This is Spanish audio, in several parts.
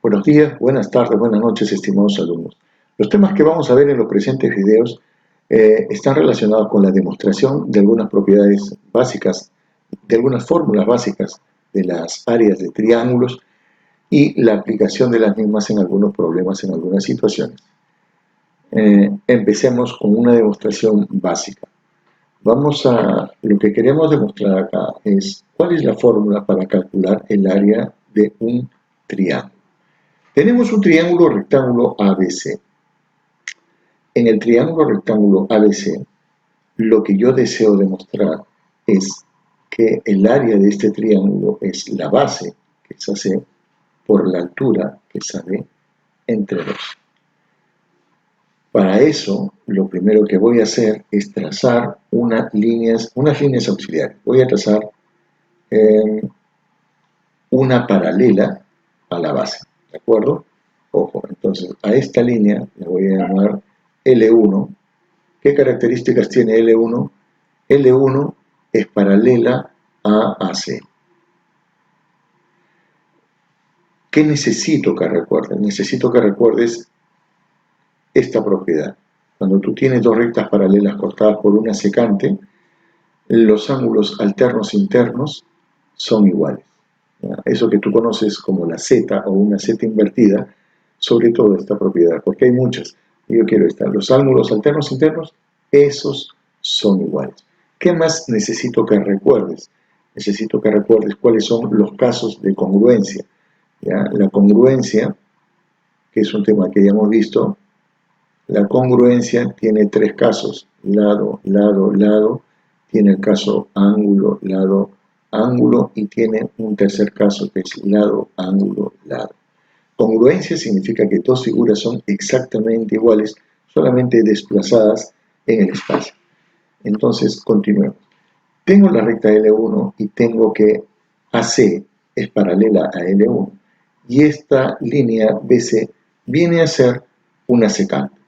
Buenos días, buenas tardes, buenas noches, estimados alumnos. Los temas que vamos a ver en los presentes videos están relacionados con la demostración de algunas propiedades básicas, de algunas fórmulas básicas de las áreas de triángulos y la aplicación de las mismas en algunos problemas, en algunas situaciones. Empecemos con una demostración básica. Lo que queremos demostrar acá es cuál es la fórmula para calcular el área de un triángulo. Tenemos un triángulo rectángulo ABC. En el triángulo rectángulo ABC, lo que yo deseo demostrar es que el área de este triángulo es la base, que es AC, por la altura, que es AB, entre 2. Para eso, lo primero que voy a hacer es trazar unas líneas auxiliares. Voy a trazar una paralela a la base, ¿de acuerdo? Ojo, entonces a esta línea la voy a llamar L1. ¿Qué características tiene L1? L1 es paralela a AC. ¿Qué necesito que recuerdes? Necesito que recuerdes esta propiedad. Cuando tú tienes dos rectas paralelas cortadas por una secante, los ángulos alternos internos son iguales. Eso que tú conoces como la Z o una Z invertida, sobre todo esta propiedad, porque hay muchas. Yo quiero estar. Los ángulos alternos internos, esos son iguales. ¿Qué más necesito que recuerdes? Necesito que recuerdes cuáles son los casos de congruencia. ¿Ya? La congruencia, que es un tema que ya hemos visto, la congruencia tiene tres casos: lado, lado, lado. Tiene el caso ángulo, lado, ángulo, y tiene un tercer caso que es lado, ángulo, lado. Congruencia significa que dos figuras son exactamente iguales, solamente desplazadas en el espacio. Entonces, continuemos. Tengo la recta L1 y tengo que AC es paralela a L1. Y esta línea BC viene a ser una secante.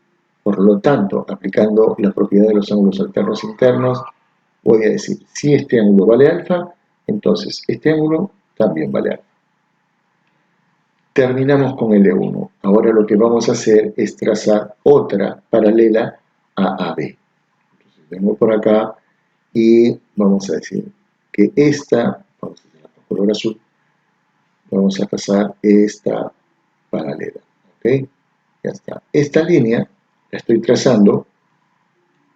Por lo tanto, aplicando la propiedad de los ángulos alternos internos, voy a decir, si este ángulo vale alfa, entonces este ángulo también vale alfa. Terminamos con L1. Ahora lo que vamos a hacer es trazar otra paralela a AB. Entonces vengo por acá y vamos a decir que esta, vamos a hacerla con color azul, vamos a trazar esta paralela. ¿Ok? Ya está. Esta línea la estoy trazando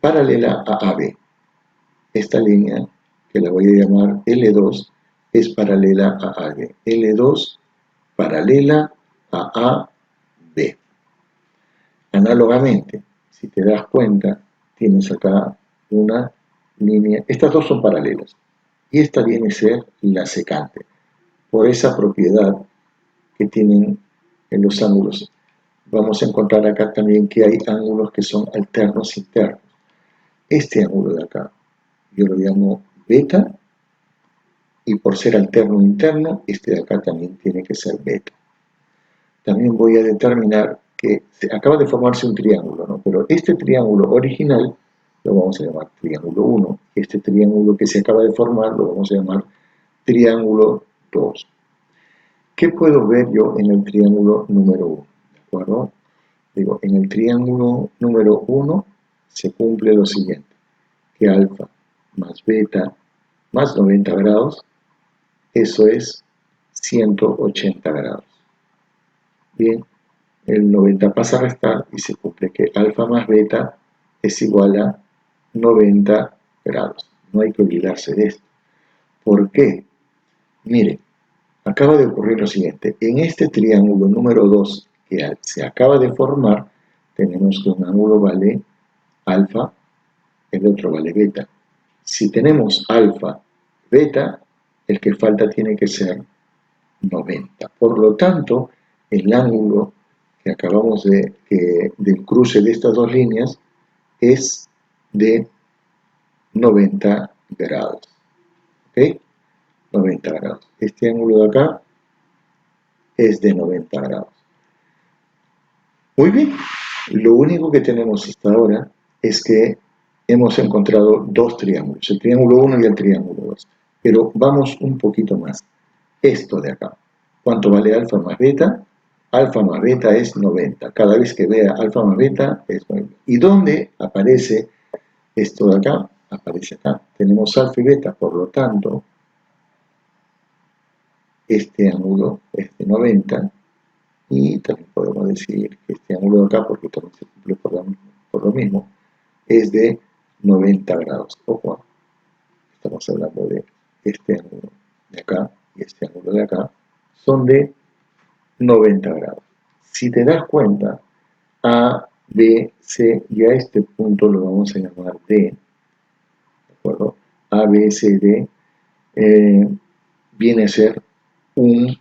paralela a AB. Esta línea, que la voy a llamar L2, es paralela a AB. L2 paralela a AB. Análogamente, si te das cuenta, tienes acá una línea. Estas dos son paralelas. Y esta viene a ser la secante, por esa propiedad que tienen en los ángulos. Vamos a encontrar acá también que hay ángulos que son alternos internos. Este ángulo de acá, yo lo llamo beta, y por ser alterno interno, este de acá también tiene que ser beta. También voy a determinar que acaba de formarse un triángulo, ¿no? Pero este triángulo original lo vamos a llamar triángulo 1. Este triángulo que se acaba de formar lo vamos a llamar triángulo 2. ¿Qué puedo ver yo en el triángulo número 1? ¿De acuerdo? Digo, en el triángulo número 1 se cumple lo siguiente, que alfa más beta más 90 grados, eso es 180 grados. Bien, el 90 pasa a restar y se cumple que alfa más beta es igual a 90 grados. No hay que olvidarse de esto. ¿Por qué? Mire, acaba de ocurrir lo siguiente. En este triángulo número 2 que se acaba de formar, tenemos que un ángulo vale alfa, el otro vale beta. Si tenemos alfa, beta, el que falta tiene que ser 90. Por lo tanto, el ángulo que acabamos del cruce de estas dos líneas es de 90 grados. ¿Ok? 90 grados. Este ángulo de acá es de 90 grados. Muy bien. Lo único que tenemos hasta ahora es que hemos encontrado dos triángulos, el triángulo 1 y el triángulo 2. Pero vamos un poquito más. Esto de acá. ¿Cuánto vale alfa más beta? alfa más beta es 90. Cada vez que vea alfa más beta es 90. ¿Y dónde aparece esto de acá? Aparece acá. Tenemos alfa y beta, por lo tanto, este ángulo es de 90. Y también podemos decir que este ángulo de acá, porque también se cumple por lo mismo, es de 90 grados. Ojo, estamos hablando de este ángulo de acá y este ángulo de acá, son de 90 grados. Si te das cuenta, A, B, C, y a este punto lo vamos a llamar D, ¿de acuerdo? A, B, C, D viene a ser un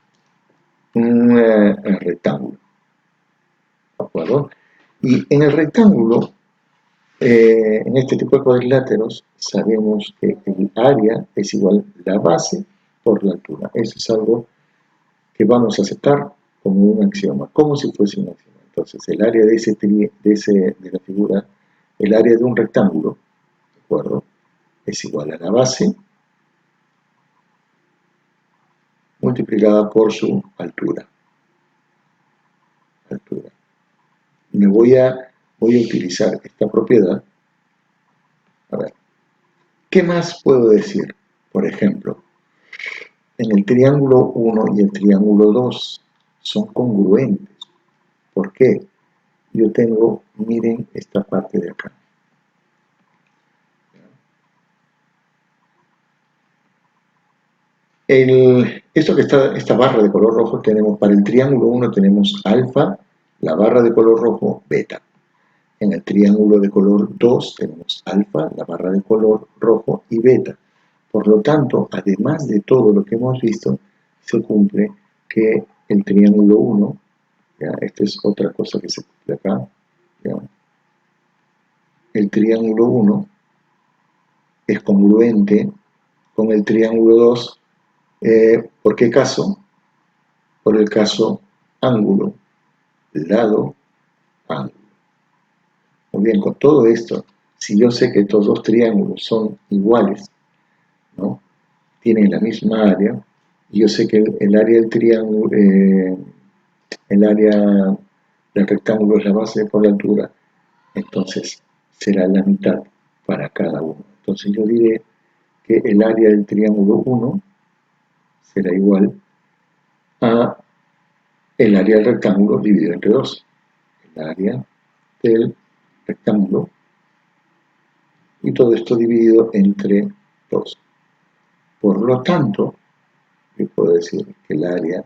rectángulo, ¿de acuerdo? Y en el rectángulo, en este tipo de cuadriláteros, sabemos que el área es igual a la base por la altura. Eso es algo que vamos a aceptar como un axioma, como si fuese un axioma. Entonces, el área de la figura, el área de un rectángulo, ¿de acuerdo? Es igual a la base multiplicada por su altura. Voy a utilizar esta propiedad. A ver, ¿qué más puedo decir? Por ejemplo, en el triángulo 1 y el triángulo 2 son congruentes. ¿Por qué? Yo tengo, miren esta parte de acá. Esto que está, esta barra de color rojo, tenemos para el triángulo 1 tenemos alfa, la barra de color rojo, beta. En el triángulo de color 2 tenemos alfa, la barra de color rojo y beta. Por lo tanto, además de todo lo que hemos visto, se cumple que el triángulo 1, ¿ya? Esta es otra cosa que se cumple acá, ¿ya? El triángulo 1 es congruente con el triángulo 2. ¿Por qué caso? Por el caso ángulo, lado, ángulo. Muy bien, con todo esto, si yo sé que estos dos triángulos son iguales, ¿no? Tienen la misma área, y yo sé que el área del triángulo, el área del rectángulo es la base por la altura, entonces será la mitad para cada uno. Entonces yo diré que el área del triángulo 1 será igual a el área del rectángulo dividido entre 2. El área del rectángulo y todo esto dividido entre 2. Por lo tanto, yo puedo decir que el área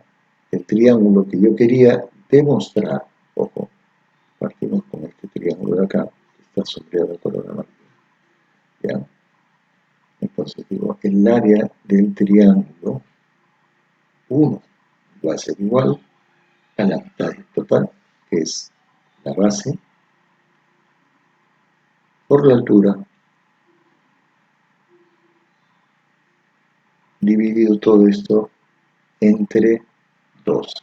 del triángulo que yo quería demostrar, ojo, partimos con este triángulo de acá, que está sombreado de color amarillo, ¿ya? Entonces digo, el área del triángulo 1 va a ser igual a la mitad total, que es la base por la altura, dividido todo esto entre 2.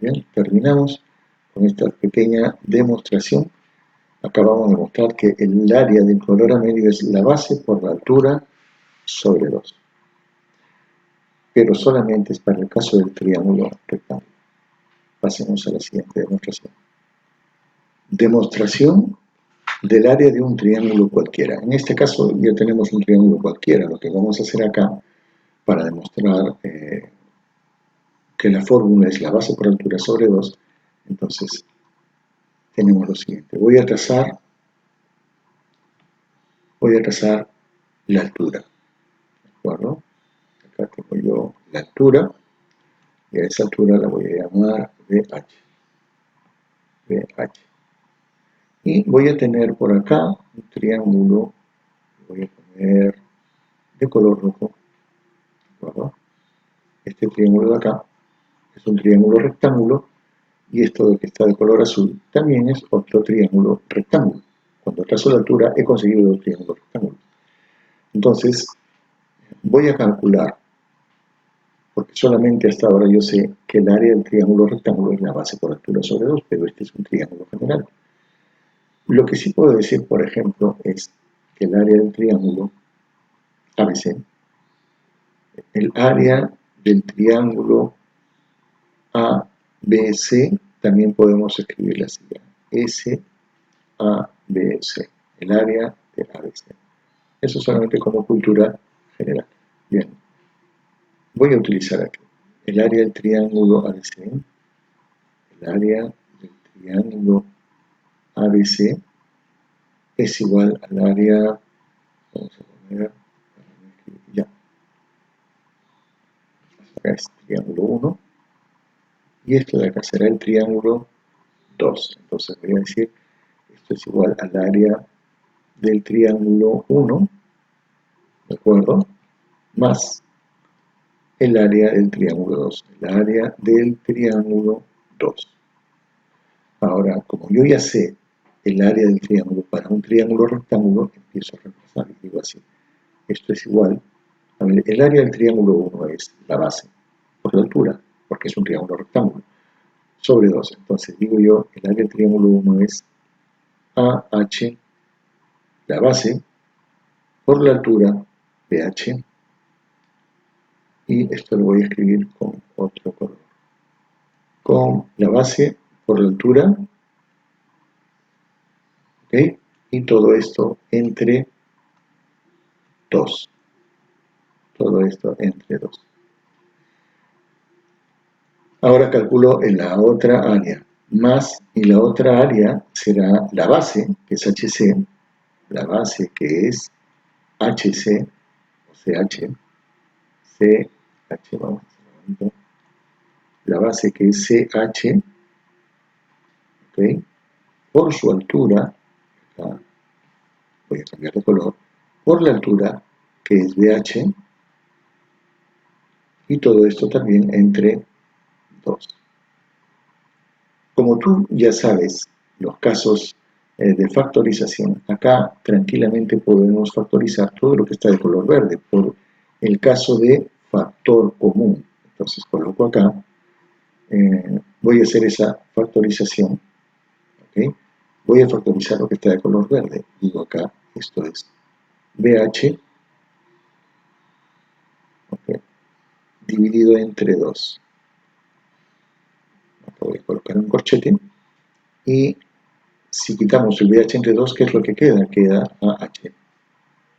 Bien, terminamos con esta pequeña demostración. Acabamos de mostrar que el área del color amarillo es la base por la altura sobre 2. Pero solamente es para el caso del triángulo rectángulo. Pasemos a la siguiente demostración. Demostración del área de un triángulo cualquiera. En este caso ya tenemos un triángulo cualquiera. Lo que vamos a hacer acá para demostrar que la fórmula es la base por altura sobre 2, entonces tenemos lo siguiente. Voy a trazar la altura. ¿De acuerdo? Acá tengo yo la altura y a esa altura la voy a llamar BH. BH. Y voy a tener por acá un triángulo, voy a poner de color rojo. ¿De acuerdo? Este triángulo de acá es un triángulo rectángulo y esto de que está de color azul también es otro triángulo rectángulo. Cuando trazo la altura he conseguido dos triángulos rectángulos. Entonces voy a calcular, porque solamente hasta ahora yo sé que el área del triángulo rectángulo es la base por altura sobre 2, pero este es un triángulo general. Lo que sí puedo decir, por ejemplo, es que el área del triángulo ABC, el área del triángulo ABC también podemos escribirla así, SABC, el área de ABC. Eso solamente como cultura general. Bien, voy a utilizar aquí el área del triángulo ABC, el área del triángulo ABC es igual al área, vamos a poner, ya, acá es triángulo 1, y esto de acá será el triángulo 2. Entonces voy a decir, esto es igual al área del triángulo 1, ¿de acuerdo? Más el área del triángulo 2, el área del triángulo 2. Ahora, como yo ya sé el área del triángulo para un triángulo rectángulo, empiezo a reemplazar y digo así. Esto es igual, a ver, el área del triángulo 1 es la base, por la altura, porque es un triángulo rectángulo, sobre 2. Entonces digo yo, el área del triángulo 1 es AH, la base, por la altura, BH, y esto lo voy a escribir con otro color. Con la base por la altura, ¿ok? Y todo esto entre 2. Todo esto entre 2. Ahora calculo en la otra área, más, y la otra área será la base, que es HC, la base que es HC, o CH, CH, vamos a ver, la base que es CH, ¿ok? Por su altura, acá voy a cambiar de color, por la altura que es BH, y todo esto también entre 2. Como tú ya sabes los casos de factorización, acá tranquilamente podemos factorizar todo lo que está de color verde por el caso de factor común. Entonces coloco acá, voy a hacer esa factorización, ¿okay? Voy a factorizar lo que está de color verde. Digo acá, esto es BH, ¿okay? Dividido entre 2. Acá voy a colocar un corchete y si quitamos el BH entre 2, ¿qué es lo que queda? Queda AH.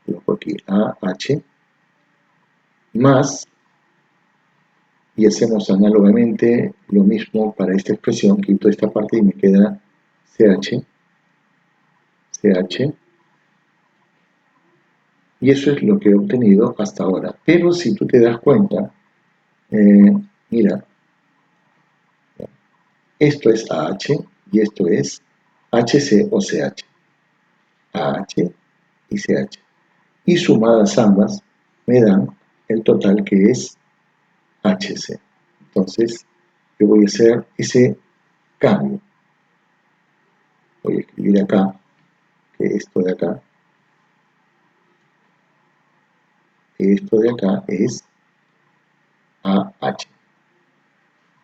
Coloco aquí AH más, y hacemos análogamente lo mismo para esta expresión, quito esta parte y me queda CH, CH, y eso es lo que he obtenido hasta ahora. Pero si tú te das cuenta, mira, esto es AH y esto es HC o CH, AH y CH. Y sumadas ambas me dan el total que es HC. Entonces, yo voy a hacer ese cambio. Voy a escribir acá, que esto de acá es AH.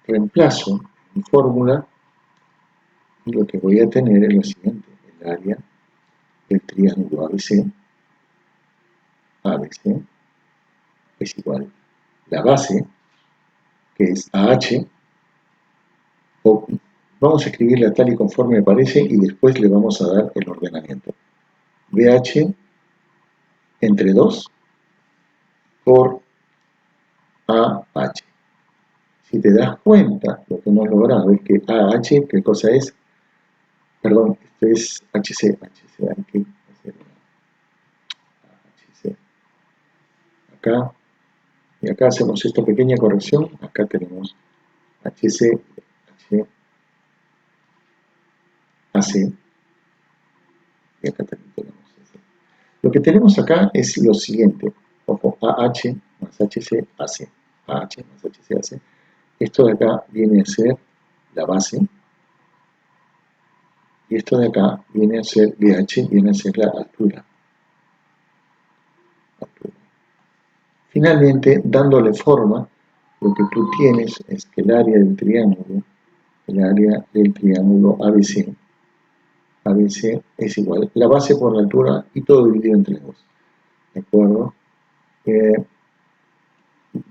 Reemplazo mi fórmula y lo que voy a tener es lo siguiente, el área del triángulo ABC, ABC es igual la base, que es AH, o vamos a escribirla tal y conforme me parece y después le vamos a dar el ordenamiento. BH entre 2 por AH. Si te das cuenta, lo que hemos logrado es que AH, ¿qué cosa es? Perdón, esto es HC, hay que hacer HC. Acá, y acá hacemos esta pequeña corrección, acá tenemos HC, H, AC, y acá también tenemos AC. Lo que tenemos acá es lo siguiente, ojo, AH más HC, AC, AH más HC, AC. Esto de acá viene a ser la base, y esto de acá viene a ser BH, viene a ser la altura. Finalmente, dándole forma, lo que tú tienes es que el área del triángulo ABC, ABC es igual, la base por la altura y todo dividido entre 2. ¿De acuerdo?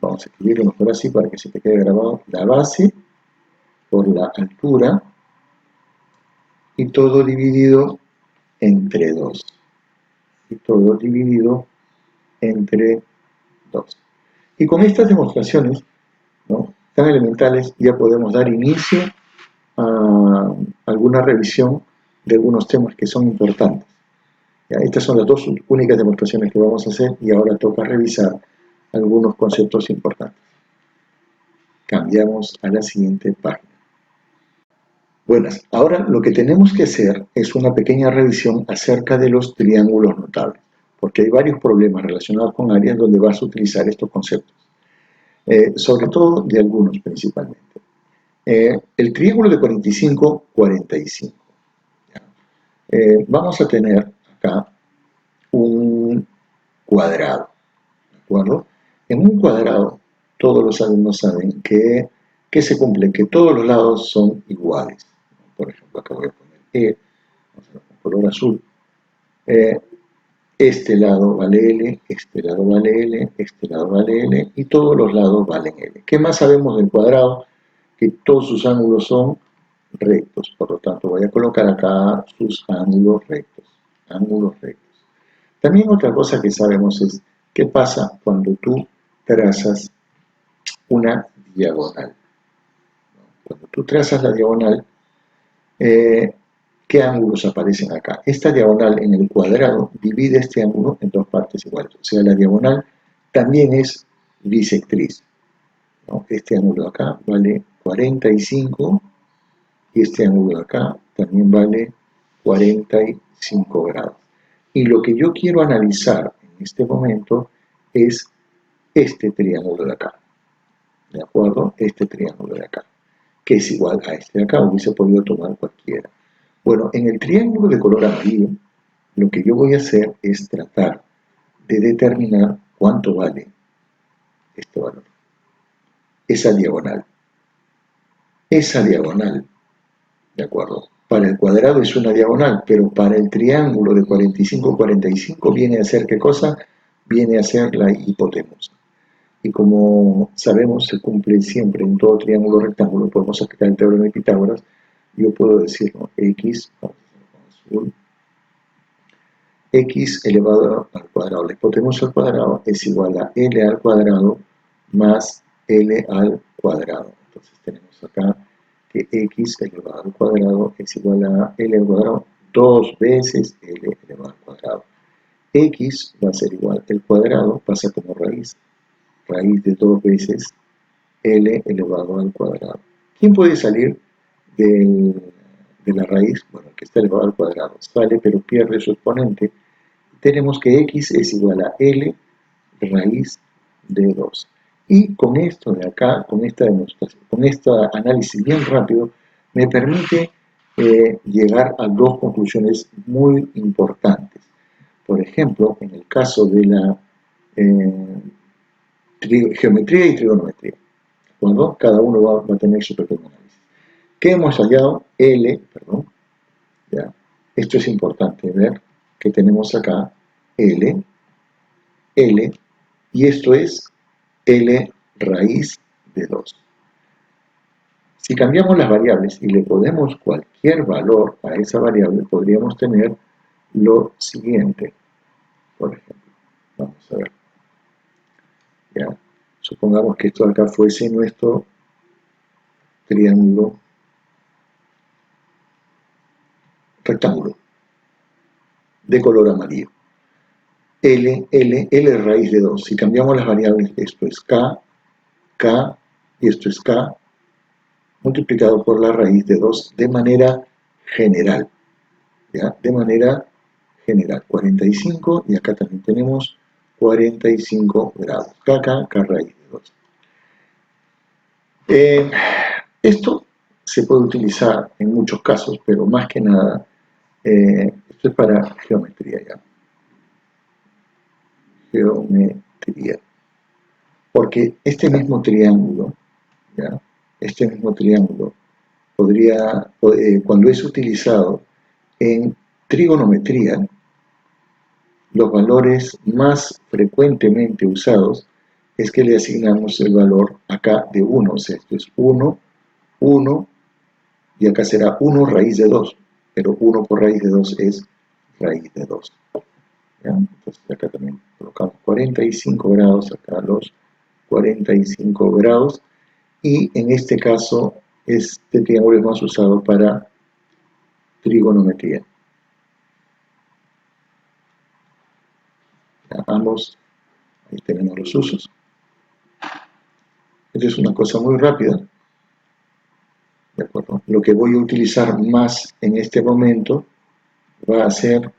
vamos a escribirlo mejor así para que se te quede grabado, la base por la altura y todo dividido entre 2. Y todo dividido entre 2. Y con estas demostraciones, ¿no?, tan elementales, ya podemos dar inicio a alguna revisión de algunos temas que son importantes. ¿Ya? Estas son las dos únicas demostraciones que vamos a hacer y ahora toca revisar algunos conceptos importantes. Cambiamos a la siguiente página. Buenas, ahora lo que tenemos que hacer es una pequeña revisión acerca de los triángulos notables, porque hay varios problemas relacionados con áreas donde vas a utilizar estos conceptos, sobre todo de algunos principalmente. El triángulo de 45, 45. Vamos a tener acá un cuadrado, ¿de acuerdo? En un cuadrado, todos los alumnos saben que se cumple, que todos los lados son iguales. Por ejemplo, acá voy a poner vamos a poner color azul. Este lado vale L, este lado vale L, este lado vale L, y todos los lados valen L. ¿Qué más sabemos del cuadrado? Que todos sus ángulos son rectos, por lo tanto voy a colocar acá sus ángulos rectos, ángulos rectos. También otra cosa que sabemos es qué pasa cuando tú trazas una diagonal. Cuando tú trazas la diagonal, ¿qué ángulos aparecen acá? Esta diagonal en el cuadrado divide este ángulo en dos partes iguales, o sea, la diagonal también es bisectriz, ¿no? Este ángulo de acá vale 45 y este ángulo de acá también vale 45 grados. Y lo que yo quiero analizar en este momento es este triángulo de acá, ¿de acuerdo? Este triángulo de acá, que es igual a este de acá, hubiese podido tomar cualquiera. Bueno, en el triángulo de color amarillo, lo que yo voy a hacer es tratar de determinar cuánto vale este valor. Esa diagonal, ¿de acuerdo? Para el cuadrado es una diagonal, pero para el triángulo de 45-45 viene a ser ¿qué cosa? Viene a ser la hipotenusa. Y como sabemos, se cumple siempre en todo triángulo rectángulo, podemos aplicar el teorema de Pitágoras. Yo puedo decir, ¿no?, x elevado al cuadrado, la hipotenusa al cuadrado es igual a L al cuadrado más L al cuadrado. Entonces tenemos acá que x elevado al cuadrado es igual a L al cuadrado 2 veces L elevado al cuadrado. X va a ser igual, el cuadrado pasa como raíz de 2 veces L elevado al cuadrado. ¿Quién puede salir de la raíz? Bueno, el que está elevado al cuadrado sale, pero pierde su exponente. Tenemos que x es igual a L raíz de 2. Y con esto de acá, con esta demostración, con este análisis bien rápido, me permite llegar a dos conclusiones muy importantes. Por ejemplo, en el caso de la geometría y trigonometría, ¿de cada uno va a tener su pequeño análisis. ¿Qué hemos hallado? ¿Ya? Esto es importante ver que tenemos acá L, y esto es L raíz de 2. Si cambiamos las variables y le ponemos cualquier valor a esa variable, podríamos tener lo siguiente. Por ejemplo, vamos a ver. ¿Ya? Supongamos que esto acá fuese nuestro triángulo rectángulo de color amarillo. L raíz de 2. Si cambiamos las variables, esto es K y esto es K multiplicado por la raíz de 2 de manera general. ¿Ya? De manera general. 45 y acá también tenemos 45 grados. K raíz de 2. Esto se puede utilizar en muchos casos, pero más que nada, esto es para geometría ya. Geometría. Porque este mismo triángulo, ¿ya? Este mismo triángulo podría, cuando es utilizado en trigonometría, los valores más frecuentemente usados es que le asignamos el valor acá de 1, o sea, esto es 1, 1, y acá será 1 raíz de 2, pero 1 por raíz de 2 es raíz de 2. ¿Ya? Entonces acá también colocamos 45 grados, acá los 45 grados, y en este caso este triángulo es más usado para trigonometría. ¿Ya? Ambos, ahí tenemos los usos. Esta es una cosa muy rápida, ¿de acuerdo? Lo que voy a utilizar más en este momento va a ser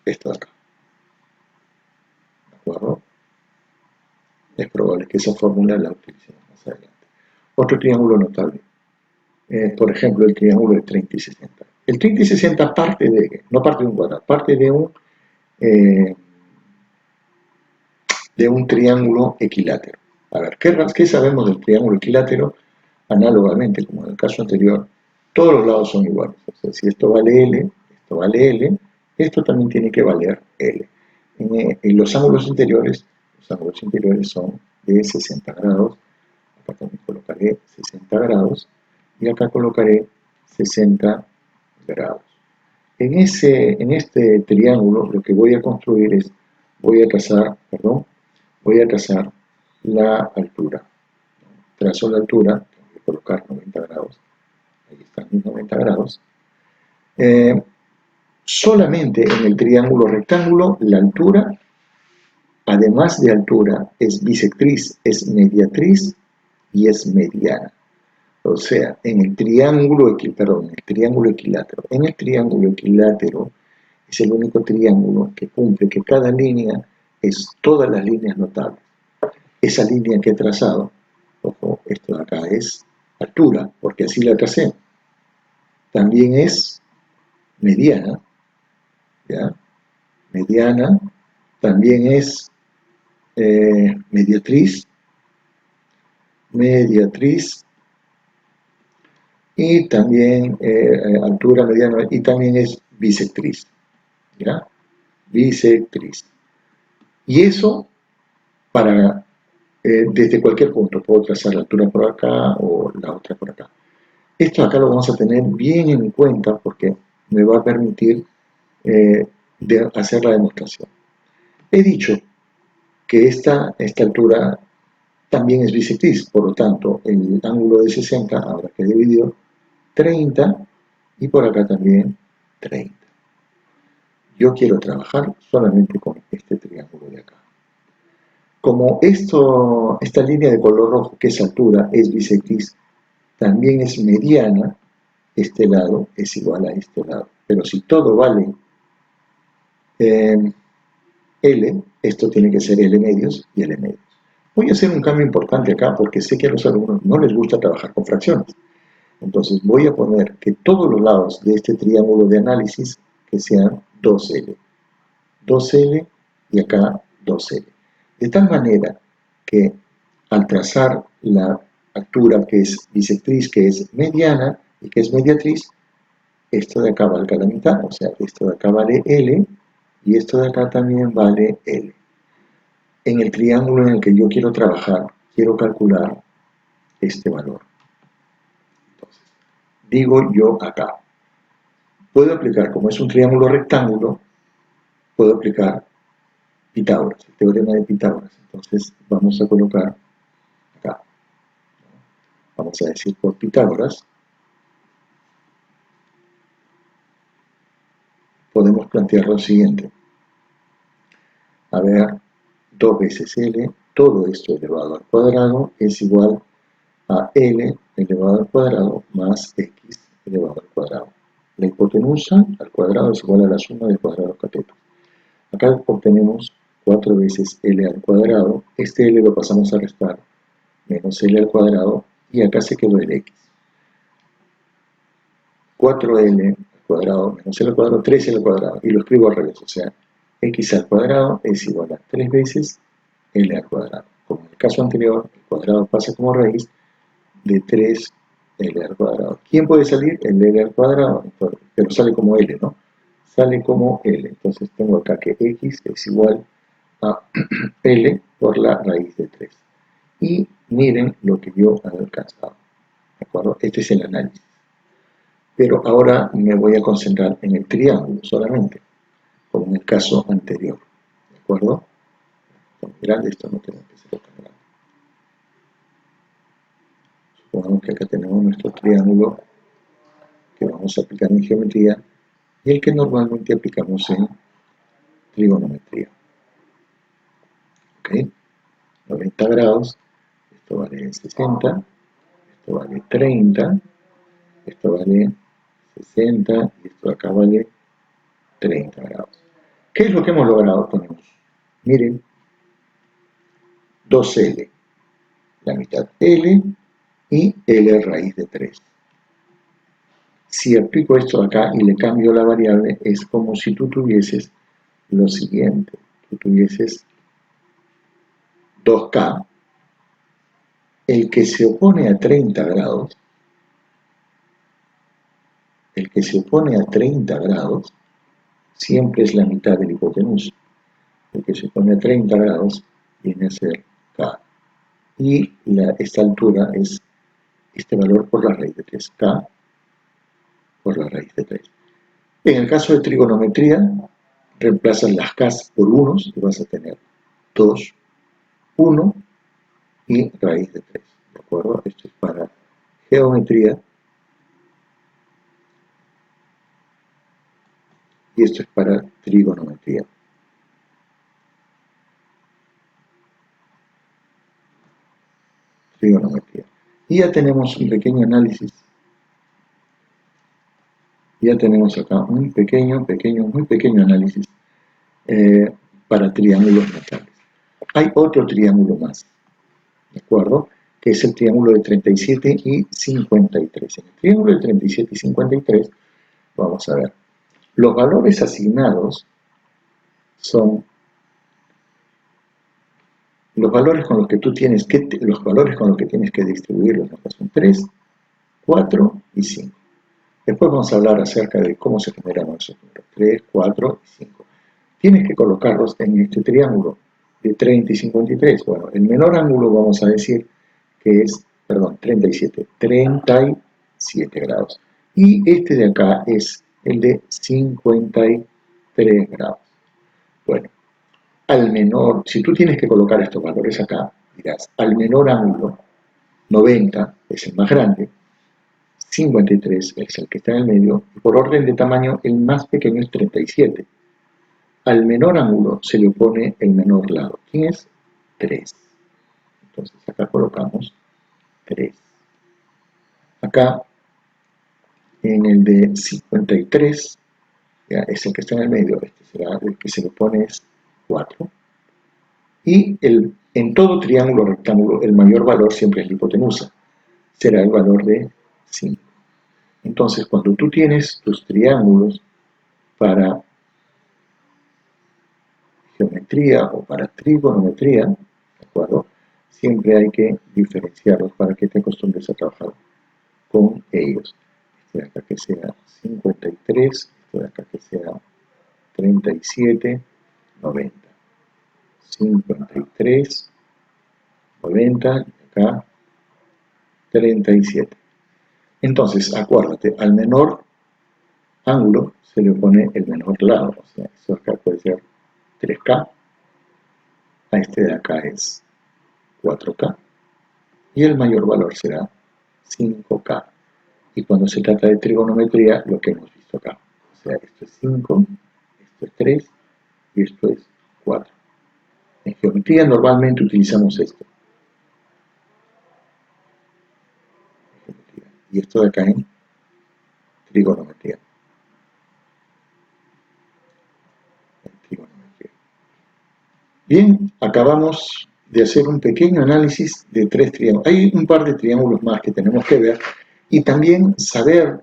esto de acá, ¿de acuerdo? Es probable que esa fórmula la utilicemos más adelante. Otro triángulo notable, por ejemplo, el triángulo de 30 y 60. El 30 y 60 parte de, no parte de un cuadrado, parte eh, de un triángulo equilátero. A ver, ¿qué sabemos del triángulo equilátero? Análogamente, como en el caso anterior, todos los lados son iguales. O sea, si esto vale L, esto vale L, esto también tiene que valer L. En los ángulos interiores son de 60 grados. Acá también colocaré 60 grados y acá colocaré 60 grados. En este triángulo lo que voy a construir es, voy a trazar la altura. Trazo la altura, tengo que colocar 90 grados, ahí están mis 90 grados. Solamente en el triángulo rectángulo la altura, además de altura, es bisectriz, es mediatriz y es mediana. O sea, en el triángulo equilátero. En el triángulo equilátero es el único triángulo que cumple que cada línea es todas las líneas notables. Esa línea que he trazado, ojo, esto de acá es altura, porque así la tracé. También es mediana, ¿ya? Mediana, también es mediatriz, y también altura, mediana, y también es bisectriz, ¿ya? Bisectriz. Y eso para, desde cualquier punto, puedo trazar la altura por acá o la otra por acá. Esto acá lo vamos a tener bien en cuenta porque me va a permitir hacer la demostración. He dicho que esta altura también es bisectriz, por lo tanto, el ángulo de 60 habrá que dividir 30 y por acá también 30. Yo quiero trabajar solamente con este triángulo de acá. Como esta línea de color rojo, que es altura, es bisectriz, también es mediana, este lado es igual a este lado. Pero si todo vale L, esto tiene que ser L medios y L medios. Voy a hacer un cambio importante acá porque sé que a los alumnos no les gusta trabajar con fracciones. Entonces voy a poner que todos los lados de este triángulo de análisis que sean 2L. 2L y acá 2L. De tal manera que al trazar la altura que es bisectriz, que es mediana y que es mediatriz, esto de acá valga la mitad, o sea, esto de acá vale L y esto de acá también vale L. En el triángulo en el que yo quiero trabajar, quiero calcular este valor. Entonces, digo yo acá, puedo aplicar, como es un triángulo rectángulo, puedo aplicar Pitágoras, el teorema de Pitágoras. Entonces, vamos a colocar acá. Vamos a decir por Pitágoras, podemos plantear lo siguiente. A ver, 2 veces L, todo esto elevado al cuadrado es igual a L elevado al cuadrado más X elevado al cuadrado. La hipotenusa al cuadrado es igual a la suma del cuadrado de los catetos. Acá obtenemos 4 veces L al cuadrado, este L lo pasamos a restar, menos L al cuadrado, y acá se quedó el X. 4L al cuadrado menos L al cuadrado, 3L al cuadrado, y lo escribo al revés, o sea, X al cuadrado es igual a 3 veces L al cuadrado. Como en el caso anterior, el cuadrado pasa como raíz de 3L al cuadrado. ¿Quién puede salir? El L al cuadrado, pero sale como L, ¿no? Sale como L. Entonces tengo acá que X es igual a L por la raíz de 3. Y miren lo que yo he alcanzado. ¿De acuerdo? Este es el análisis. Pero ahora me voy a concentrar en el triángulo solamente, como en el caso anterior. ¿De acuerdo? Esto es muy grande, esto no tiene que ser tan grande. Supongamos que acá tenemos nuestro triángulo que vamos a aplicar en geometría y el que normalmente aplicamos en trigonometría. ¿Ok? 90 grados, esto vale 60, esto vale 30, esto vale 60 y esto de acá vale 30 grados. ¿Qué es lo que hemos logrado? Tenemos, miren, 2L, la mitad L y L raíz de 3. Si aplico esto acá y le cambio la variable, es como si tú tuvieses lo siguiente. Tú tuvieses 2K, el que se opone a 30 grados, el que se opone a 30 grados, siempre es la mitad de la hipotenusa. El que se opone a 30 grados viene a ser K. Y esta altura es este valor por la raíz de 3. K por la raíz de 3. En el caso de trigonometría, reemplazas las K por unos y vas a tener 2, 1 y raíz de 3. ¿De acuerdo? Esto es para geometría y esto es para trigonometría. Y ya tenemos un pequeño análisis. Ya tenemos acá un muy pequeño análisis para triángulos notables. Hay otro triángulo más, ¿de acuerdo? Que es el triángulo de 37 y 53. En el triángulo de 37 y 53, vamos a ver, los valores asignados son los valores con los que tú tienes que, distribuirlos, ¿no? Son 3, 4 y 5. Después vamos a hablar acerca de cómo se generan esos números, 3, 4 y 5. Tienes que colocarlos en este triángulo de 30 y 53. Bueno, el menor ángulo vamos a decir que es, 37 grados. Y este de acá es el de 53 grados. Bueno, al menor, si tú tienes que colocar estos valores acá, dirás, al menor ángulo, 90 es el más grande, 53 es el que está en el medio, y por orden de tamaño el más pequeño es 37. Al menor ángulo se le opone el menor lado. ¿Quién es? 3. Entonces acá colocamos 3. Acá, en el de 53, ya es el que está en el medio, este será el que se le opone es 4. Y en todo triángulo rectángulo, el mayor valor siempre es la hipotenusa. Será el valor de 5. Entonces, cuando tú tienes tus triángulos para geometría o para trigonometría, ¿de acuerdo? Siempre hay que diferenciarlos para que te acostumbres a trabajar con ellos. Este de acá que sea 53, este de acá que sea 37, 90. 53, 90, y acá 37. Entonces, acuérdate, al menor ángulo se le opone el menor lado. O sea, eso acá puede ser 3K, a este de acá es 4K, y el mayor valor será 5K. Y cuando se trata de trigonometría, lo que hemos visto acá. O sea, esto es 5, esto es 3 y esto es 4. En geometría normalmente utilizamos esto. Y esto de acá en trigonometría. Bien, acabamos de hacer un pequeño análisis de 3 triángulos. Hay un par de triángulos más que tenemos que ver y también saber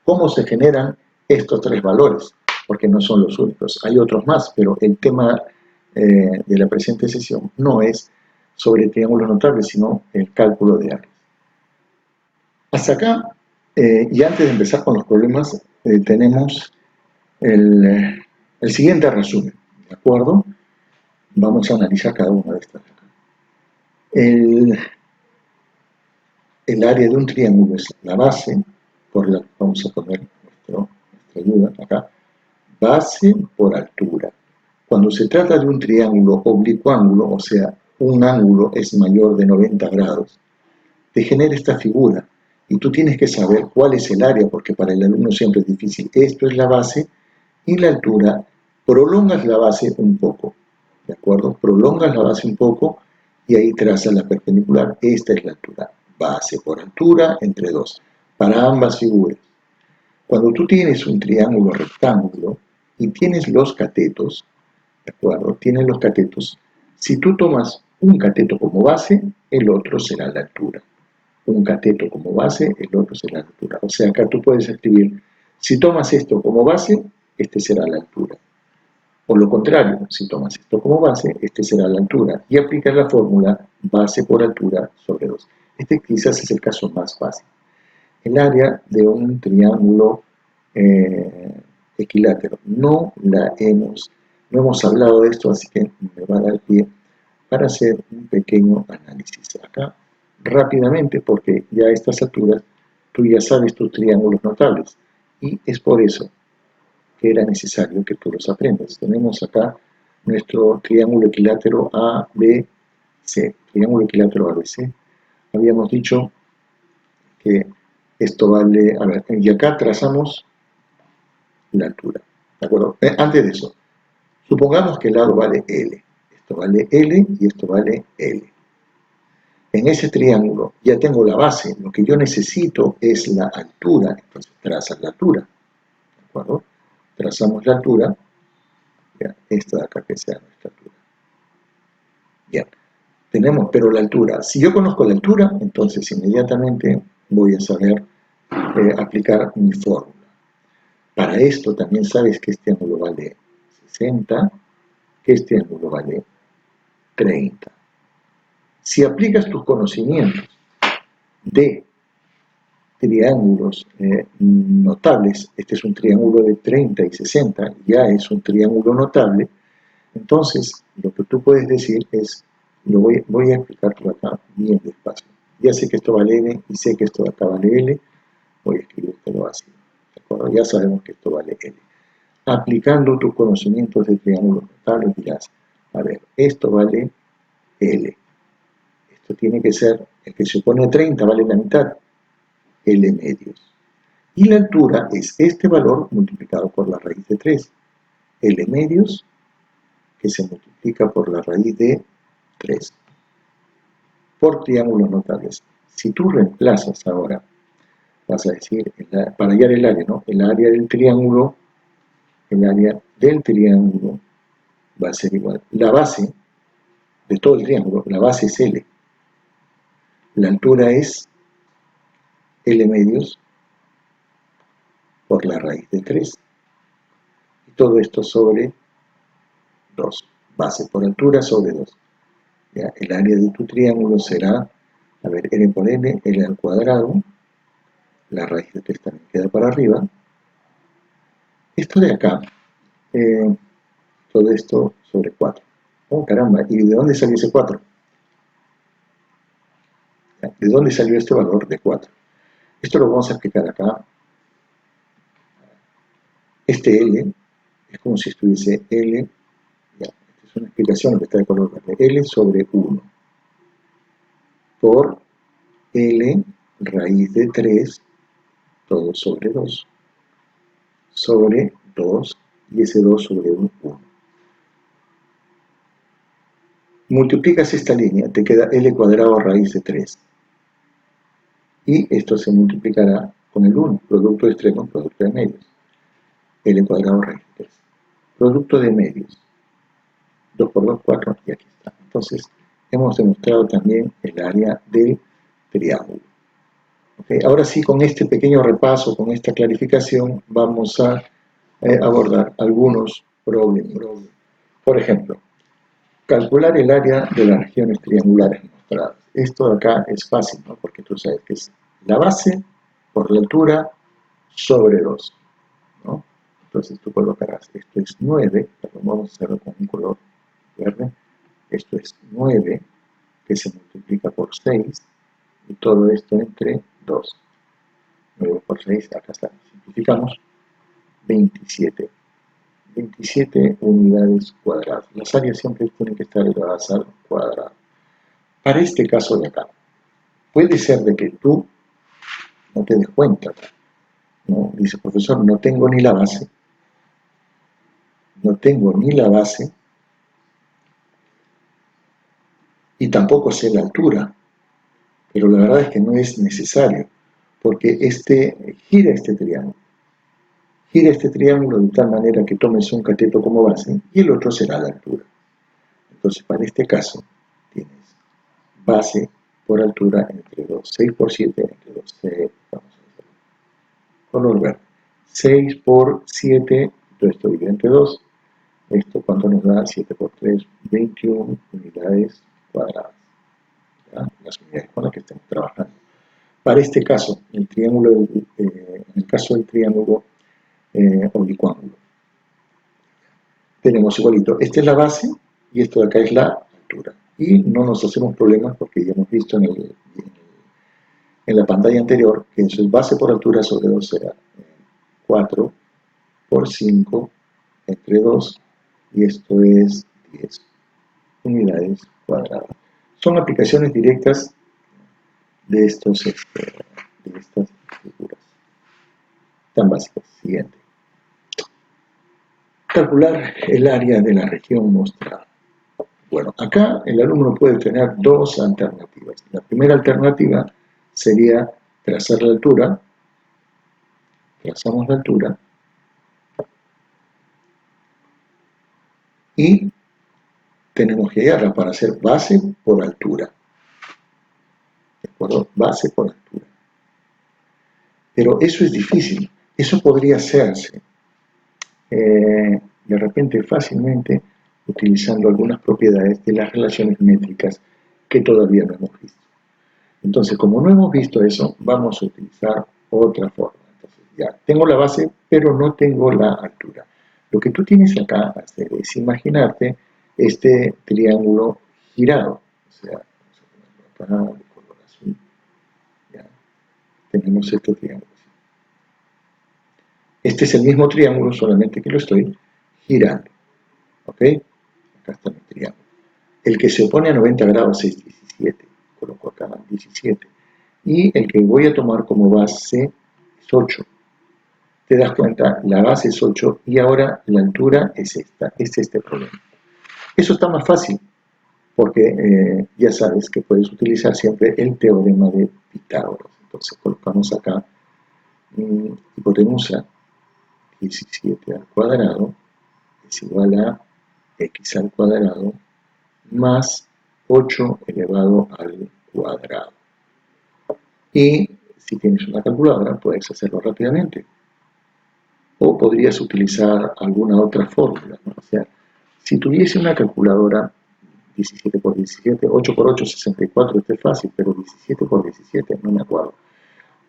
cómo se generan estos 3 valores, porque no son los únicos. Hay otros más, pero el tema de la presente sesión no es sobre triángulos notables, sino el cálculo de áreas. Hasta acá, y antes de empezar con los problemas, tenemos el siguiente resumen, ¿de acuerdo? Vamos a analizar cada una de estas. El, el área de un triángulo es la base, vamos a poner nuestra ayuda acá, base por altura. Cuando se trata de un triángulo oblicuángulo, o sea, un ángulo es mayor de 90 grados, te genera esta figura y tú tienes que saber cuál es el área, porque para el alumno siempre es difícil. Esto es la base y la altura. Prolongas la base un poco, ¿de acuerdo? Prolongas la base un poco y ahí trazas la perpendicular. Esta es la altura. Base por altura entre 2. Para ambas figuras. Cuando tú tienes un triángulo rectángulo y tienes los catetos, ¿de acuerdo? Tienes los catetos. Si tú tomas un cateto como base, el otro será la altura. Un cateto como base, el otro será la altura. O sea, acá tú puedes escribir, si tomas esto como base, este será la altura. O lo contrario, si tomas esto como base, este será la altura. Y aplicas la fórmula base por altura sobre 2. Este quizás es el caso más fácil. El área de un triángulo equilátero. No hemos hablado de esto, así que me va a dar pie para hacer un pequeño análisis acá rápidamente, porque ya a estas alturas tú ya sabes tus triángulos notables y es por eso que era necesario que tú los aprendas. Tenemos acá nuestro triángulo equilátero ABC. Triángulo equilátero ABC. Habíamos dicho que esto vale, a ver, y acá trazamos la altura, ¿de acuerdo? Antes de eso, supongamos que el lado vale L. Esto vale L y esto vale L. En ese triángulo ya tengo la base, lo que yo necesito es la altura, entonces trazas la altura, ¿de acuerdo? Trazamos la altura, ya, esta de acá que sea nuestra altura. Bien, tenemos, pero la altura, si yo conozco la altura, entonces inmediatamente voy a saber aplicar mi fórmula. Para esto también sabes que este ángulo vale 60, que este ángulo vale 30. Si aplicas tus conocimientos de triángulos notables, este es un triángulo de 30 y 60, ya es un triángulo notable, entonces lo que tú puedes decir es, voy a explicarlo acá bien despacio. Ya sé que esto vale N y sé que esto de acá vale L, voy a escribírtelo así, ¿de acuerdo? Ya sabemos que esto vale L. Aplicando tus conocimientos de triángulos notables dirás, a ver, esto vale L. Esto tiene que ser, el que se opone a 30 vale la mitad, L medios. Y la altura es este valor multiplicado por la raíz de 3. L medios que se multiplica por la raíz de 3. Por triángulos notables. Si tú reemplazas ahora, vas a decir, para hallar el área, ¿no? El área del triángulo va a ser igual. La base de todo el triángulo, la base es L. La altura es L medios por la raíz de 3. Y todo esto sobre 2. Base por altura sobre 2. ¿Ya? El área de tu triángulo será, a ver, L por L, L al cuadrado. La raíz de 3 también queda para arriba. Esto de acá, todo esto sobre 4. Oh, caramba, ¿y de dónde salió ese 4? ¿De dónde salió este valor de 4? Esto lo vamos a explicar acá. Este L es como si estuviese L, ya, esta es una explicación que está de color verde, L sobre 1 por L raíz de 3, todo sobre 2, sobre 2, y ese 2 sobre 1. Multiplicas esta línea, te queda L cuadrado raíz de 3. Y esto se multiplicará con el 1, producto de extremos, producto de medios. L cuadrado raíz de 3. Producto de medios. 2 por 2, 4, y aquí está. Entonces, hemos demostrado también el área del triángulo. ¿Okay? Ahora sí, con este pequeño repaso, con esta clarificación, vamos a abordar algunos problemas. Por ejemplo, calcular el área de las regiones triangulares mostradas. Esto de acá es fácil, ¿no? Porque tú sabes que es la base por la altura sobre 2, ¿no? Entonces tú colocarás, esto es 9, pero vamos a hacerlo con un color verde, esto es 9 que se multiplica por 6, y todo esto entre 2. 9 por 6, acá está, simplificamos, 27. 27 unidades cuadradas. Las áreas siempre tienen que estar elevadas al cuadrado. Para este caso de acá, puede ser de que tú no te des cuenta, ¿no? Dice, profesor, no tengo ni la base, y tampoco sé la altura, pero la verdad es que no es necesario, porque gira este triángulo de tal manera que tomes un cateto como base y el otro será la altura. Entonces, para este caso, tienes base por altura entre 2, 6 por 7, entre 2, vamos a hacer color verde. 6 por 7, todo esto dividido entre 2, esto cuánto nos da, 7 por 3, 21 unidades cuadradas, ¿ya? Las unidades con las que estamos trabajando. Para este caso, en el caso del triángulo oblicuángulo, tenemos igualito, esta es la base y esto de acá es la altura. Y no nos hacemos problemas porque ya hemos visto en la pantalla anterior que eso es base por altura sobre 2 será 4 por 5 entre 2 y esto es 10 unidades cuadradas. Son aplicaciones directas de estas figuras tan básicas. Siguiente. Calcular el área de la región mostrada. Bueno, acá el alumno puede tener dos alternativas. La primera alternativa sería trazar la altura. Trazamos la altura y tenemos que hallarla para hacer base por altura. ¿De acuerdo? Base por altura. Pero eso es difícil. Eso podría hacerse de repente fácilmente utilizando algunas propiedades de las relaciones métricas que todavía no hemos visto. Entonces, como no hemos visto eso, vamos a utilizar otra forma. Entonces, ya tengo la base, pero no tengo la altura. Lo que tú tienes acá hacer es imaginarte este triángulo girado. O sea, vamos a ponerlo acá de color azul. Ya. Tenemos este triángulo. Este es el mismo triángulo, solamente que lo estoy girando. ¿Ok? Acá está mi triángulo. El que se opone a 90 grados es 17. Coloco acá 17. Y el que voy a tomar como base es 8. Te das cuenta, la base es 8 y ahora la altura es esta. Es este problema. Eso está más fácil porque ya sabes que puedes utilizar siempre el teorema de Pitágoras. Entonces colocamos acá hipotenusa 17 al cuadrado es igual a x al cuadrado más 8 elevado al cuadrado. Y si tienes una calculadora puedes hacerlo rápidamente. O podrías utilizar alguna otra fórmula, ¿no? O sea, si tuviese una calculadora 17 por 17, 8 por 8, 64, este es fácil, pero 17 por 17 no me acuerdo.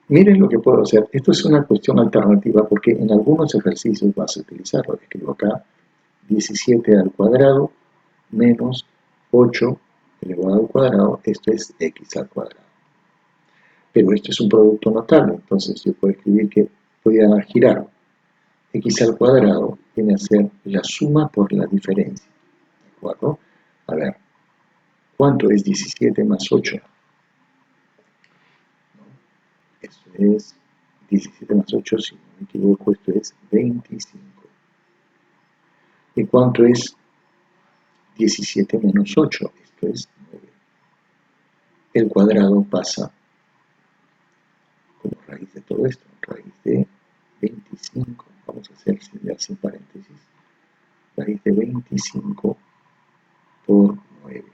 Miren lo que puedo hacer. Esto es una cuestión alternativa porque en algunos ejercicios vas a utilizarlo. Escribo acá 17 al cuadrado menos 8 elevado al cuadrado. Esto es x al cuadrado. Pero esto es un producto notable. Entonces yo puedo escribir que voy a girar x al cuadrado viene a ser la suma por la diferencia. ¿De acuerdo? A ver, ¿cuánto es 17 más 8? Esto es 17 más 8, si no me equivoco, esto es 25. ¿Y cuánto es 17 menos 8? Esto es 9. El cuadrado pasa como raíz de todo esto, raíz de 25. Vamos a hacer sin paréntesis. Raíz de 25 por 9.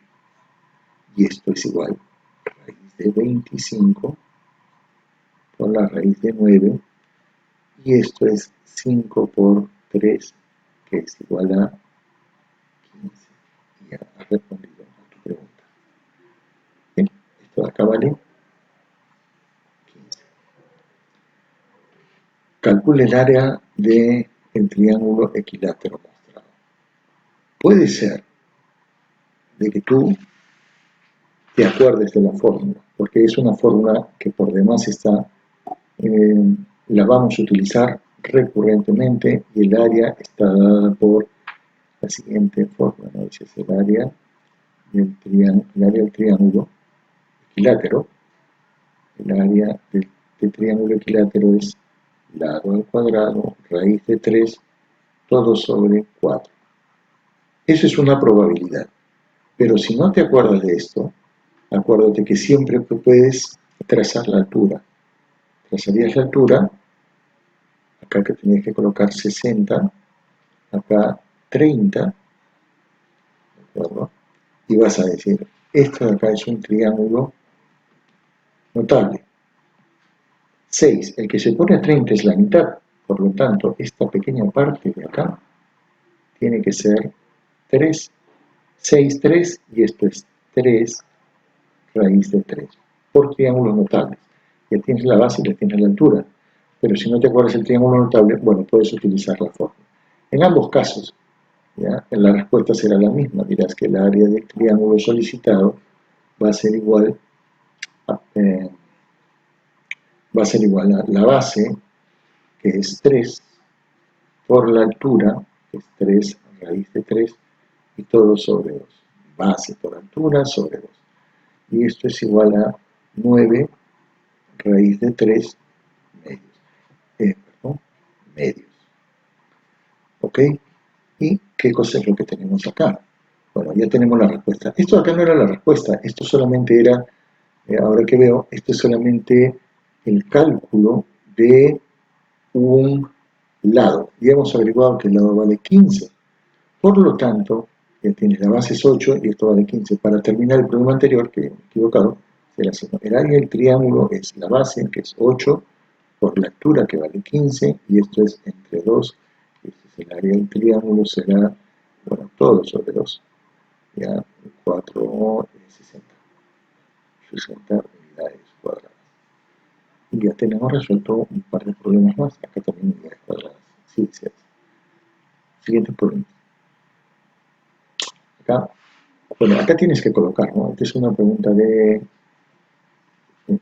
Y esto es igual a raíz de 25 por la raíz de 9. Y esto es 5 por 3, que es igual a 15. Y ya has respondido a tu pregunta. Bien, esto de acá vale 15. Calcule el área del triángulo equilátero mostrado. Puede ser de que tú te acuerdes de la fórmula, porque es una fórmula que por demás está, la vamos a utilizar recurrentemente y el área está dada por la siguiente fórmula, ¿no? Ese es el área del triángulo equilátero. El área del triángulo equilátero es lado al cuadrado, raíz de 3, todo sobre 4. Eso es una probabilidad. Pero si no te acuerdas de esto, acuérdate que siempre puedes trazar la altura. Trazarías la altura, acá que tenías que colocar 60, acá 30, ¿de acuerdo? Y vas a decir, esto de acá es un triángulo notable. 6, el que se pone a 30 es la mitad, por lo tanto, esta pequeña parte de acá tiene que ser 3, 6, 3, y esto es 3 raíz de 3, por triángulos notables. Ya tienes la base y ya tienes la altura, pero si no te acuerdas el triángulo notable, bueno, puedes utilizar la fórmula. En ambos casos, ¿ya? La respuesta será la misma, dirás que el área del triángulo solicitado va a ser igual a, la base, que es 3, por la altura, que es 3 raíz de 3, y todo sobre 2. Base por altura sobre 2. Y esto es igual a 9 raíz de 3 medios. Medios. ¿Ok? ¿Y qué cosa es lo que tenemos acá? Bueno, ya tenemos la respuesta. Esto acá no era la respuesta, esto solamente era, ahora que veo, esto es solamente el cálculo de un lado. Y hemos averiguado que el lado vale 15. Por lo tanto, ya tienes la base es 8 y esto vale 15. Para terminar el problema anterior, que me he equivocado, será así. El área del triángulo es la base, que es 8, por la altura, que vale 15, y esto es entre 2. Este es el área del triángulo, será, bueno, todo sobre 2. Ya, 4, 60 unidades cuadradas. Y ya tenemos resuelto un par de problemas más. Acá también unidades cuadradas. Sí, sí. Siguiente problema. Acá, bueno, acá tienes que colocar, ¿no? Esta es una pregunta de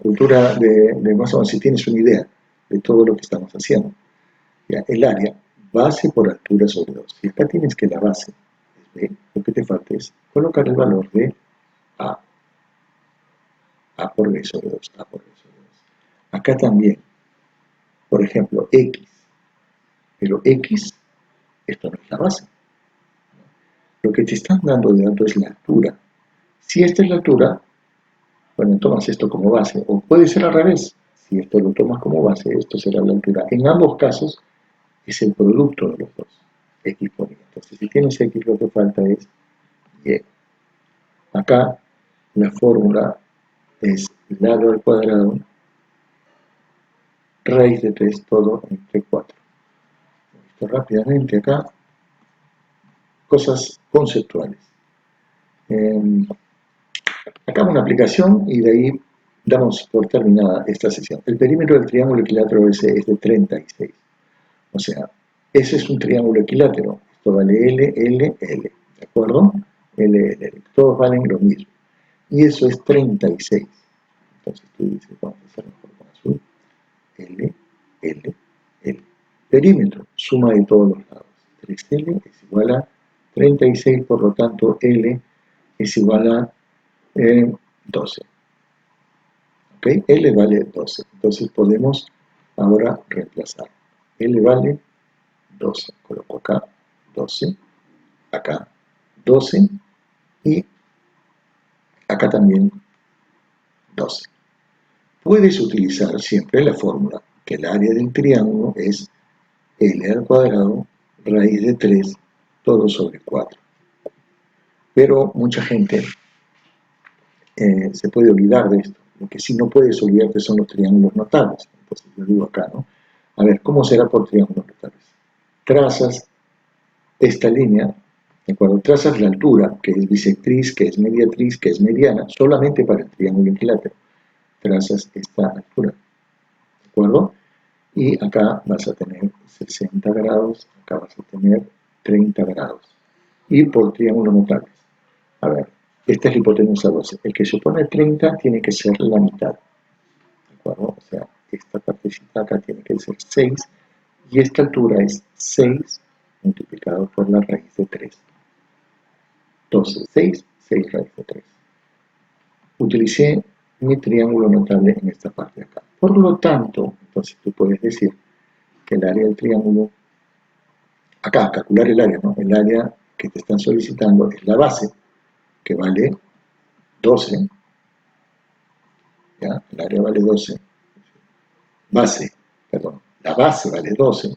cultura de más o menos, si tienes una idea de todo lo que estamos haciendo. Ya, el área, base por altura sobre 2. Si acá tienes que la base es B, lo que te falta es colocar el valor de A. A por B sobre 2, A por B sobre 2. Acá también, por ejemplo, X. Pero X, esto no es la base. Lo que te están dando de dato es la altura. Si esta es la altura, bueno, tomas esto como base. O puede ser al revés. Si esto lo tomas como base, esto será la altura. En ambos casos, es el producto de los dos. X por Y. Entonces, si tienes X, lo que falta es Y. Acá, la fórmula es lado al cuadrado, raíz de 3, todo entre 4. Esto rápidamente acá. Cosas conceptuales. Acá una aplicación y de ahí damos por terminada esta sesión. El perímetro del triángulo equilátero es de 36. O sea, ese es un triángulo equilátero. Esto vale L, L, L. ¿De acuerdo? L, L, L. Todos valen lo mismo. Y eso es 36. Entonces tú dices, vamos a hacer mejor con azul. L, L, L. Perímetro, suma de todos los lados. 3L es igual a 36, por lo tanto L es igual a 12. ¿Ok? L vale 12. Entonces podemos ahora reemplazar. L vale 12. Coloco acá 12, acá 12 y acá también 12. Puedes utilizar siempre la fórmula que el área del triángulo es L al cuadrado raíz de 3 todo sobre 4. Pero mucha gente se puede olvidar de esto. Lo que sí no puedes olvidarte son los triángulos notables. Entonces yo digo acá, ¿no? A ver, ¿cómo será por triángulos notables? Trazas esta línea, ¿de acuerdo? Trazas la altura, que es bisectriz, que es mediatriz, que es mediana, solamente para el triángulo equilátero. Trazas esta altura, ¿de acuerdo? Y acá vas a tener 60 grados, acá vas a tener 30 grados. Y por triángulos notables. A ver, Esta es la hipotenusa 12. El que supone 30 tiene que ser la mitad. ¿De acuerdo? O sea, esta partecita acá tiene que ser 6. Y esta altura es 6 multiplicado por la raíz de 3. Entonces, 6 raíz de 3. Utilicé mi triángulo notable en esta parte de acá. Por lo tanto, entonces tú puedes decir que el área del triángulo, acá, calcular el área, ¿no? El área que te están solicitando es la base, que vale 12, ¿ya? El área vale 12, la base vale 12,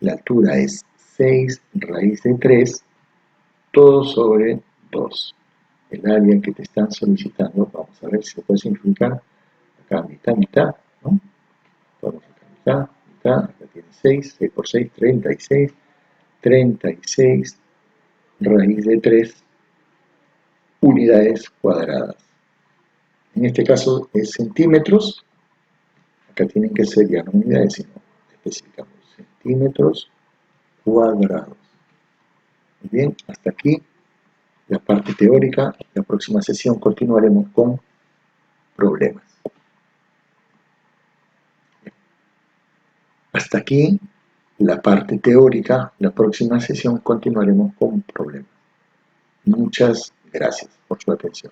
la altura es 6 raíz de 3, todo sobre 2. El área que te están solicitando, vamos a ver si se puede simplificar, acá mitad, mitad, ¿no? Vamos acá mitad, mitad, acá tiene 6, 6 por 6, 36, 36 raíz de 3 unidades cuadradas. En este caso es centímetros, acá tienen que ser ya no unidades, sino especificamos centímetros cuadrados. Muy bien, hasta aquí la parte teórica. La próxima sesión continuaremos con problemas. Hasta aquí la parte teórica. La próxima sesión continuaremos con problemas. Muchas gracias por su atención.